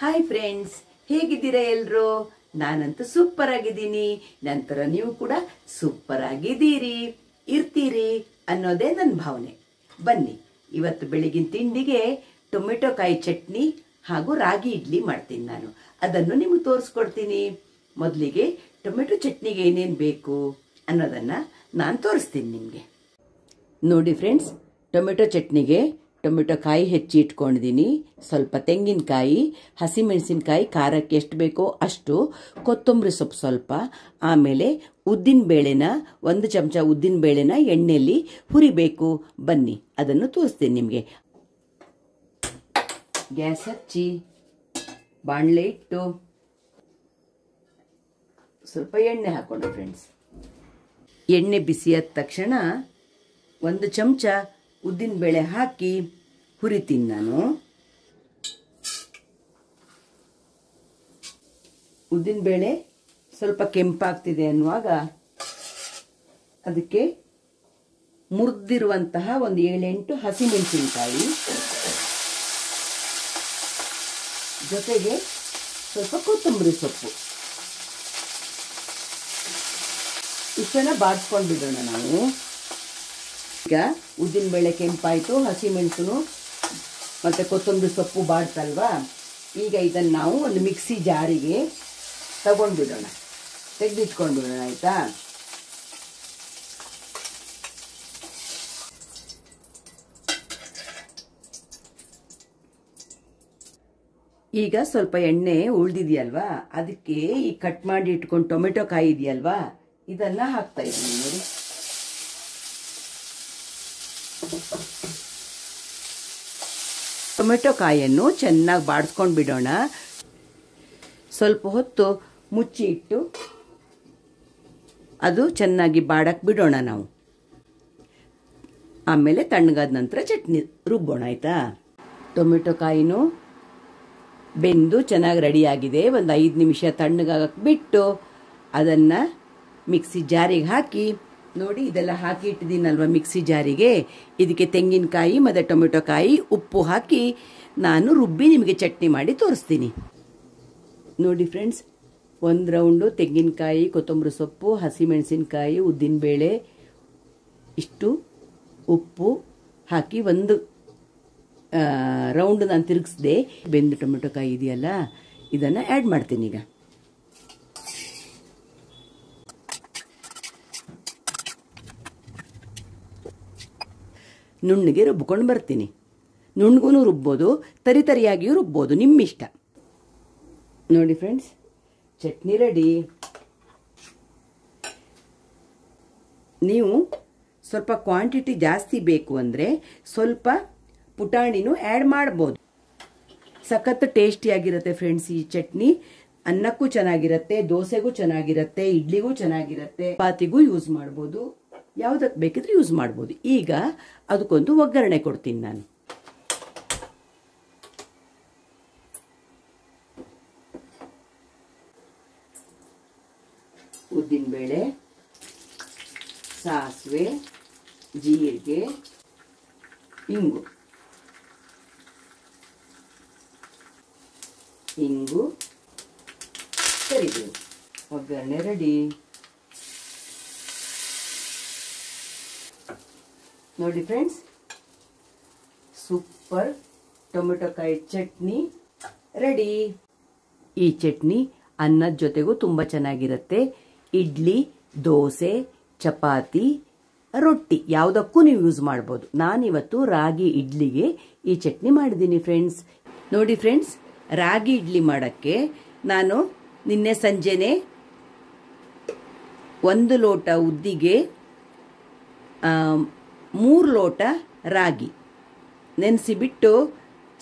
Hi friends, ಹೇಗಿದ್ದೀರಾ ಎಲ್ರು? ನಾನಂತೂ ಸೂಪರ್ ಆಗಿದ್ದೀನಿ. ನಂತರ ನೀವು ಕೂಡ ಸೂಪರ್ ಆಗಿದ್ದೀರಿ, ಇರ್ತೀರಿ ಅನ್ನೋದೇ ನನ್ನ ಭಾವನೆ. ಬನ್ನಿ, ಇವತ್ತು ಬೆಳಗಿನ ತಿಂಡಿಗೆ ಟೊಮೆಟೊ ಕಾಯಿ ಚಟ್ನಿ ಹಾಗೂ ರಾಗಿ ಇಡ್ಲಿ ಮಾಡ್ತೀನಿ. ನಾನು ಅದನ್ನು ನಿಮಗೆ ತೋರಿಸ್ಕೊಡ್ತೀನಿ. ಮೊದಲಿಗೆ ಟೊಮೆಟೊ ಚಟ್ನಿಗೆ ಏನೇನು ಬೇಕು ಅನ್ನೋದನ್ನು ನಾನು ತೋರಿಸ್ತೀನಿ ನಿಮಗೆ. ನೋಡಿ ಫ್ರೆಂಡ್ಸ್, ಟೊಮೆಟೊ ಚಟ್ನಿಗೆ ಟೊಮೆಟೊ ಕಾಯಿ ಹೆಚ್ಚಿ ಇಟ್ಕೊಂಡಿದ್ದೀನಿ. ಸ್ವಲ್ಪ ತೆಂಗಿನಕಾಯಿ, ಹಸಿಮೆಣಸಿನಕಾಯಿ, ಖಾರಕ್ಕೆ ಎಷ್ಟು ಬೇಕೋ ಅಷ್ಟು, ಕೊತ್ತಂಬರಿ ಸೊಪ್ಪು ಸ್ವಲ್ಪ, ಆಮೇಲೆ ಉದ್ದಿನಬೇಳೆನ 1 ಚಮಚ ಉದ್ದಿನಬೇಳೆನ ಎಣ್ಣೆಯಲ್ಲಿ ಹುರಿಬೇಕು. ಬನ್ನಿ ಅದನ್ನು ತೋರಿಸ್ತೀನಿ ನಿಮಗೆ. ಗ್ಯಾಸ್ ಹಚ್ಚಿ ಬಾಣಲೆ ಇಟ್ಟು ಸ್ವಲ್ಪ ಎಣ್ಣೆ ಹಾಕೊಂಡು ಫ್ರೆಂಡ್ಸ್. ಎಣ್ಣೆ ಬಿಸಿಯಾದ ತಕ್ಷಣ 1 ಚಮಚ ಉದ್ದಿನಬೇಳೆ ಹಾಕಿ ಹುರಿತೀನಿ ನಾನು. ಉದ್ದಿನಬೇಳೆ ಸ್ವಲ್ಪ ಕೆಂಪಾಗ್ತಿದೆ ಅನ್ನುವಾಗ ಅದಕ್ಕೆ ಮುರಿದಿರುವಂತಹ ಒಂದು 7-8 ಹಸಿಮೆಣಸಿನಕಾಯಿ, ಜೊತೆಗೆ ಸ್ವಲ್ಪ ಕೊತ್ತಂಬರಿ ಸೊಪ್ಪು, ಇಷ್ಟನ್ನ ಬಾಡಿಸ್ಕೊಂಡು ಬಿಡೋಣ ನಾವು. ಈಗ ಉದ್ದಿನಬೇಳೆ ಕೆಂಪಾಯಿತು, ಹಸಿಮೆಣಸು ಮತ್ತು ಕೊತ್ತಂಬರಿ ಸೊಪ್ಪು ಬಾಡ್ತಲ್ವಾ. ಈಗ ಇದನ್ನು ನಾವು ಒಂದು ಮಿಕ್ಸಿ ಜಾರಿಗೆ ತಗೊಂಡ್ಬಿಡೋಣ, ತೆಗೆದಿಟ್ಕೊಂಡ್ಬಿಡೋಣ. ಆಯಿತಾ? ಈಗ ಸ್ವಲ್ಪ ಎಣ್ಣೆ ಉಳಿದಿದೆಯಲ್ವಾ, ಅದಕ್ಕೆ ಈ ಕಟ್ ಮಾಡಿ ಇಟ್ಕೊಂಡು ಟೊಮೆಟೊ ಕಾಯಿ ಇದೆಯಲ್ವಾ, ಇದನ್ನು ಹಾಕ್ತಾ ಇದ್ದೀನಿ ನೋಡಿ. ಟೊಮೆಟೊ ಕಾಯನ್ನು ಚೆನ್ನಾಗಿ ಬಾಡಿಸ್ಕೊಂಡು ಬಿಡೋಣ. ಸ್ವಲ್ಪ ಹೊತ್ತು ಮುಚ್ಚಿ ಇಟ್ಟು ಅದು ಚೆನ್ನಾಗಿ ಬಾಡಕ್ಕೆ ಬಿಡೋಣ ನಾವು. ಆಮೇಲೆ ತಣ್ಣಗಾದ ನಂತರ ಚಟ್ನಿ ರುಬ್ಬೋಣ. ಆಯಿತಾ? ಟೊಮೆಟೊ ಕಾಯಿನೂ ಬೆಂದು ಚೆನ್ನಾಗಿ ರೆಡಿಯಾಗಿದೆ. ಒಂದು 5 ನಿಮಿಷ ತಣ್ಣಗಾಗಕ್ಕೆ ಬಿಟ್ಟು ಅದನ್ನು ಮಿಕ್ಸಿ ಜಾರಿಗೆ ಹಾಕಿ, ನೋಡಿ ಇದೆಲ್ಲ ಹಾಕಿ ಇಟ್ಟಿದ್ದೀನಲ್ವ ಮಿಕ್ಸಿ ಜಾರಿಗೆ, ಇದಕ್ಕೆ ತೆಂಗಿನಕಾಯಿ ಮತ್ತು ಟೊಮೆಟೊ ಕಾಯಿ, ಉಪ್ಪು ಹಾಕಿ ನಾನು ರುಬ್ಬಿ ನಿಮಗೆ ಚಟ್ನಿ ಮಾಡಿ ತೋರಿಸ್ತೀನಿ. ನೋಡಿ ಫ್ರೆಂಡ್ಸ್, 1 ರೌಂಡು ತೆಂಗಿನಕಾಯಿ, ಕೊತ್ತಂಬರಿ ಸೊಪ್ಪು, ಹಸಿಮೆಣಸಿನಕಾಯಿ, ಉದ್ದಿನಬೇಳೆ, ಇಷ್ಟು ಉಪ್ಪು ಹಾಕಿ 1 ರೌಂಡ್ ನಾನು ತಿರುಗಿಸ್ದೆ. ಬೆಂದು ಟೊಮೆಟೊ ಕಾಯಿ ಇದೆಯಲ್ಲ, ಇದನ್ನು ಆ್ಯಡ್ ಮಾಡ್ತೀನಿ ಈಗ. ನುಣ್ಣಗೆ ರುಬ್ಕೊಂಡು ಬರ್ತೀನಿ. ನುಣ್ಣಗೂ ರುಬ್ಬೋದು, ತರಿಯಾಗಿಯೂ ರುಬ್ಬೋದು, ನಿಮ್ಮಿಷ್ಟ. ನೋಡಿ ಫ್ರೆಂಡ್ಸ್, ಚಟ್ನಿ ರೆಡಿ. ನೀವು ಸ್ವಲ್ಪ ಕ್ವಾಂಟಿಟಿ ಜಾಸ್ತಿ ಬೇಕು ಅಂದರೆ ಸ್ವಲ್ಪ ಪುಟಾಣಿನೂ ಆ್ಯಡ್ ಮಾಡ್ಬೋದು. ಸಖತ್ ಟೇಸ್ಟಿಯಾಗಿರುತ್ತೆ ಫ್ರೆಂಡ್ಸ್ ಈ ಚಟ್ನಿ. ಅನ್ನಕ್ಕೂ ಚೆನ್ನಾಗಿರುತ್ತೆ, ದೋಸೆಗೂ ಚೆನ್ನಾಗಿರುತ್ತೆ, ಇಡ್ಲಿಗೂ ಚೆನ್ನಾಗಿರುತ್ತೆ, ಚಪಾತಿಗೂ ಯೂಸ್ ಮಾಡ್ಬೋದು, ಯಾವುದಕ್ಕೆ ಬೇಕಿದ್ರೆ ಯೂಸ್ ಮಾಡ್ಬೋದು. ಈಗ ಅದಕ್ಕೊಂದು ಒಗ್ಗರಣೆ ಕೊಡ್ತೀನಿ ನಾನು. ಉದ್ದಿನಬೇಳೆ, ಸಾಸಿವೆ, ಜೀರಿಗೆ, ಇಂಗು, ಕರಿಬೇವು. ಒಗ್ಗರಣೆ ರೆಡಿ. ನೋಡಿ ಫ್ರೆಂಡ್ಸ್, ಸೂಪರ್ ಟೊಮೆಟೊ ಕಾಯಿ ಚಟ್ನಿ ರೆಡಿ. ಈ ಚಟ್ನಿ ಅನ್ನದ ಜೊತೆಗೂ ತುಂಬ ಚೆನ್ನಾಗಿರುತ್ತೆ. ಇಡ್ಲಿ, ದೋಸೆ, ಚಪಾತಿ, ರೊಟ್ಟಿ ಯಾವುದಕ್ಕೂ ನೀವು ಯೂಸ್ ಮಾಡ್ಬೋದು. ನಾನಿವತ್ತು ರಾಗಿ ಇಡ್ಲಿಗೆ ಈ ಚಟ್ನಿ ಮಾಡಿದ್ದೀನಿ ಫ್ರೆಂಡ್ಸ್. ನೋಡಿ ಫ್ರೆಂಡ್ಸ್, ರಾಗಿ ಇಡ್ಲಿ ಮಾಡೋಕ್ಕೆ ನಾನು ನಿನ್ನೆ ಸಂಜೆನೆ 1 ಲೋಟ ಉದ್ದಿಗೆ 3 ಲೋಟ ರಾಗಿ ನೆನೆಸಿಬಿಟ್ಟು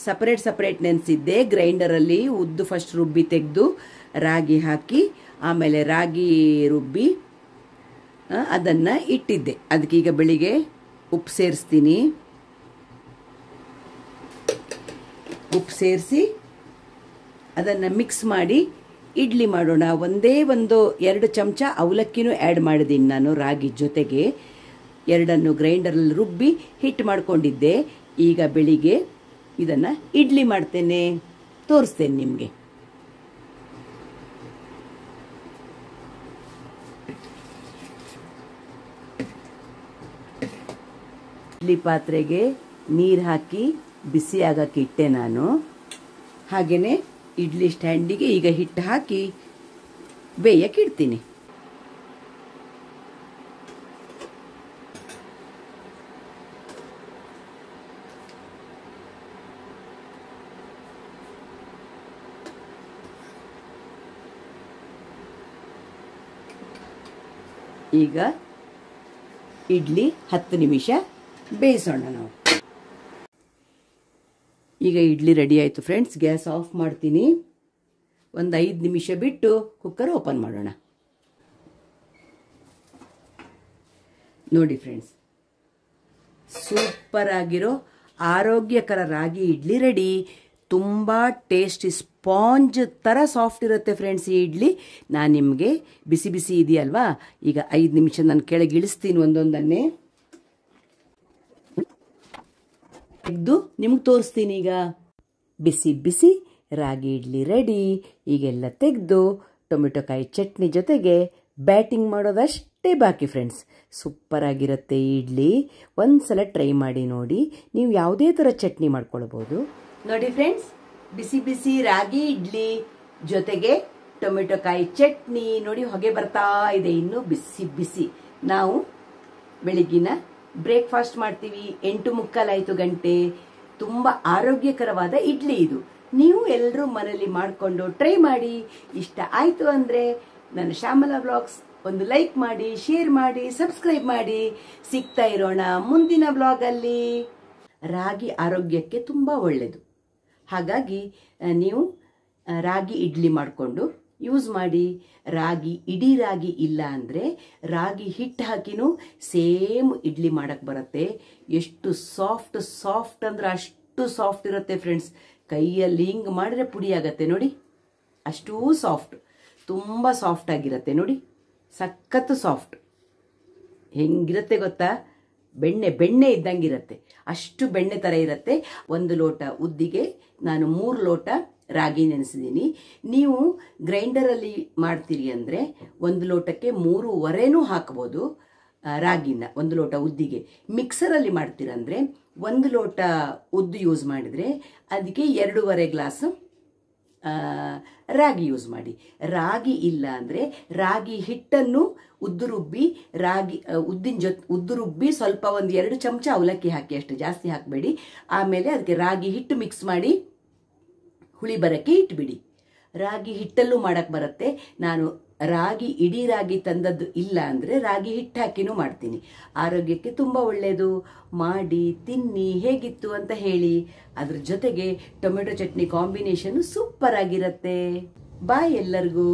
ಸಪರೇಟ್ ನೆನೆಸಿದ್ದೆ. ಗ್ರೈಂಡರಲ್ಲಿ ಉದ್ದು ಫಸ್ಟ್ ರುಬ್ಬಿ ತೆಗೆದು ರಾಗಿ ಹಾಕಿ, ಆಮೇಲೆ ರಾಗಿ ರುಬ್ಬಿ ಅದನ್ನು ಇಟ್ಟಿದ್ದೆ. ಅದಕ್ಕೀಗ ಬೆಳಿಗ್ಗೆ ಉಪ್ಪು ಸೇರಿಸ್ತೀನಿ. ಉಪ್ಪು ಸೇರಿಸಿ ಅದನ್ನು ಮಿಕ್ಸ್ ಮಾಡಿ ಇಡ್ಲಿ ಮಾಡೋಣ. 2 ಚಮಚ ಅವಲಕ್ಕಿನೂ ಆ್ಯಡ್ ಮಾಡಿದ್ದೀನಿ ನಾನು ರಾಗಿ ಜೊತೆಗೆ. 2 ಗ್ರೈಂಡರಲ್ಲಿ ರುಬ್ಬಿ ಹಿಟ್ಟು ಮಾಡ್ಕೊಂಡಿದ್ದೆ. ಈಗ ಬೆಳಿಗ್ಗೆ ಇದನ್ನು ಇಡ್ಲಿ ಮಾಡ್ತೇನೆ. ತೋರಿಸ್ತೇನೆ ನಿಮಗೆ. ಇಡ್ಲಿ ಪಾತ್ರೆಗೆ ನೀರು ಹಾಕಿ ಬಿಸಿ ಆಗಕ್ಕೆ ಇಟ್ಟೆ ನಾನು. ಹಾಗೆಯೇ ಇಡ್ಲಿ ಸ್ಟ್ಯಾಂಡಿಗೆ ಈಗ ಹಿಟ್ಟು ಹಾಕಿ ಬೇಯಕ್ಕೆ ಇಡ್ತೀನಿ. ಈಗ ಇಡ್ಲಿ 10 ನಿಮಿಷ ಬೇಯಿಸೋಣ ನಾವು. ಈಗ ಇಡ್ಲಿ ರೆಡಿ ಆಯಿತು ಫ್ರೆಂಡ್ಸ್. ಗ್ಯಾಸ್ ಆಫ್ ಮಾಡ್ತೀನಿ. ಒಂದು 5 ನಿಮಿಷ ಬಿಟ್ಟು ಕುಕ್ಕರ್ ಓಪನ್ ಮಾಡೋಣ. ನೋಡಿ ಫ್ರೆಂಡ್ಸ್, ಸೂಪರ್ ಆಗಿರೋ ಆರೋಗ್ಯಕರ ರಾಗಿ ಇಡ್ಲಿ ರೆಡಿ. ತುಂಬ ಟೇಸ್ಟಿ, ಸ್ಪಾಂಜ್ ಥರ ಸಾಫ್ಟ್ ಇರುತ್ತೆ ಫ್ರೆಂಡ್ಸ್ ಈ ಇಡ್ಲಿ. ನಾನು ನಿಮಗೆ ಬಿಸಿ ಬಿಸಿ ಇದೆಯಲ್ವಾ, ಈಗ 5 ನಿಮಿಷ ನಾನು ಕೆಳಗೆ ಇಳಿಸ್ತೀನಿ ಒಂದೊಂದನ್ನೇ ತೆಗೆದು ನಿಮ್ಗೆ ತೋರಿಸ್ತೀನಿ. ಈಗ ಬಿಸಿ ಬಿಸಿ ರಾಗಿ ಇಡ್ಲಿ ರೆಡಿ. ಈಗೆಲ್ಲ ತೆಗೆದು ಟೊಮೆಟೊ ಕಾಯಿ ಚಟ್ನಿ ಜೊತೆಗೆ ಬ್ಯಾಟಿಂಗ್ ಮಾಡೋದಷ್ಟೇ ಬಾಕಿ ಫ್ರೆಂಡ್ಸ್. ಸೂಪರ್ ಆಗಿರುತ್ತೆ ಈ ಇಡ್ಲಿ. ಒಂದ್ಸಲ ಟ್ರೈ ಮಾಡಿ ನೋಡಿ. ನೀವು ಯಾವುದೇ ಥರ ಚಟ್ನಿ ಮಾಡ್ಕೊಳ್ಬೋದು. ನೋಡಿ ಫ್ರೆಂಡ್ಸ್, ಬಿಸಿ ಬಿಸಿ ರಾಗಿ ಇಡ್ಲಿ ಜೊತೆಗೆ ಟೊಮೆಟೊ ಕಾಯಿ ಚಟ್ನಿ. ನೋಡಿ ಹೊಗೆ ಬರ್ತಾ ಇದೆ, ಇನ್ನು ಬಿಸಿ ಬಿಸಿ. ನಾವು ಬೆಳಿಗ್ಗಿನ ಬ್ರೇಕ್ಫಾಸ್ಟ್ ಮಾಡ್ತೀವಿ. 8:45 ಗಂಟೆ. ತುಂಬ ಆರೋಗ್ಯಕರವಾದ ಇಡ್ಲಿ ಇದು. ನೀವು ಎಲ್ಲರೂ ಮನೇಲಿ ಮಾಡಿಕೊಂಡು ಟ್ರೈ ಮಾಡಿ. ಇಷ್ಟ ಆಯಿತು ಅಂದರೆ ನನ್ನ ಶ್ಯಾಮಲಾ ವ್ಲಾಗ್ಸ್ ಒಂದು ಲೈಕ್ ಮಾಡಿ, ಶೇರ್ ಮಾಡಿ, ಸಬ್ಸ್ಕ್ರೈಬ್ ಮಾಡಿ. ಸಿಗ್ತಾ ಇರೋಣ ಮುಂದಿನ ವ್ಲಾಗಲ್ಲಿ. ರಾಗಿ ಆರೋಗ್ಯಕ್ಕೆ ತುಂಬ ಒಳ್ಳೆಯದು. ಹಾಗಾಗಿ ನೀವು ರಾಗಿ ಇಡ್ಲಿ ಮಾಡಿಕೊಂಡು ಯೂಸ್ ಮಾಡಿ. ರಾಗಿ ಇಡೀ ರಾಗಿ ಇಲ್ಲ ಅಂದರೆ ರಾಗಿ ಹಿಟ್ಟು ಹಾಕಿನೂ ಸೇಮ್ ಇಡ್ಲಿ ಮಾಡಕ್ಕೆ ಬರುತ್ತೆ. ಎಷ್ಟು ಸಾಫ್ಟ್ ಅಂದ್ರೆ ಅಷ್ಟು ಸಾಫ್ಟ್ ಇರುತ್ತೆ ಫ್ರೆಂಡ್ಸ್. ಕೈಯಲ್ಲಿ ಹಿಂಗೆ ಮಾಡಿದ್ರೆ ಪುಡಿ ಆಗತ್ತೆ ನೋಡಿ. ಅಷ್ಟೂ ಸಾಫ್ಟ್, ತುಂಬ ಸಾಫ್ಟ್ ಆಗಿರುತ್ತೆ ನೋಡಿ. ಸಖತ್ತು ಸಾಫ್ಟ್. ಹೆಂಗಿರುತ್ತೆ ಗೊತ್ತಾ, ಬೆಣ್ಣೆ ಇದ್ದಂಗಿರುತ್ತೆ. ಅಷ್ಟು ಬೆಣ್ಣೆ ಥರ ಇರುತ್ತೆ. 1 ಲೋಟ ಉದ್ದಿಗೆ ನಾನು 3 ಲೋಟ ರಾಗಿ ನೆನೆಸಿದ್ದೀನಿ. ನೀವು ಗ್ರೈಂಡರಲ್ಲಿ ಮಾಡ್ತೀರಿ ಅಂದರೆ 1 ಲೋಟಕ್ಕೆ 3.25 ಹಾಕ್ಬೋದು ರಾಗಿನ. 1 ಲೋಟ ಉದ್ದಿಗೆ. ಮಿಕ್ಸರಲ್ಲಿ ಮಾಡ್ತೀರಂದರೆ 1 ಲೋಟ ಉದ್ದು ಯೂಸ್ ಮಾಡಿದರೆ ಅದಕ್ಕೆ 2.5 ಗ್ಲಾಸ್ ರಾಗಿ ಯೂಸ್ ಮಾಡಿ. ರಾಗಿ ಇಲ್ಲ ಅಂದರೆ ರಾಗಿ ಹಿಟ್ಟನ್ನು ಉದ್ದು ರುಬ್ಬಿ ಸ್ವಲ್ಪ 1-2 ಚಮಚ ಅವಲಕ್ಕಿ ಹಾಕಿ, ಅಷ್ಟು ಜಾಸ್ತಿ ಹಾಕಬೇಡಿ. ಆಮೇಲೆ ಅದಕ್ಕೆ ರಾಗಿ ಹಿಟ್ಟು ಮಿಕ್ಸ್ ಮಾಡಿ ಹುಳಿ ಬರೋಕ್ಕೆ ಇಟ್ಬಿಡಿ. ರಾಗಿ ಹಿಟ್ಟಲ್ಲೂ ಮಾಡಕ್ಕೆ ಬರುತ್ತೆ. ನಾನು ಇಡೀ ರಾಗಿ ತಂದದ್ದು ಇಲ್ಲ ಅಂದರೆ ರಾಗಿ ಹಿಟ್ಟು ಹಾಕಿನೂ ಮಾಡ್ತೀನಿ. ಆರೋಗ್ಯಕ್ಕೆ ತುಂಬ ಒಳ್ಳೆಯದು. ಮಾಡಿ ತಿನ್ನಿ, ಹೇಗಿತ್ತು ಅಂತ ಹೇಳಿ. ಅದ್ರ ಜೊತೆಗೆ ಟೊಮೆಟೊ ಚಟ್ನಿ ಕಾಂಬಿನೇಷನ್ ಸೂಪರ್ ಆಗಿರುತ್ತೆ. ಬಾಯ್ ಎಲ್ಲರಿಗೂ.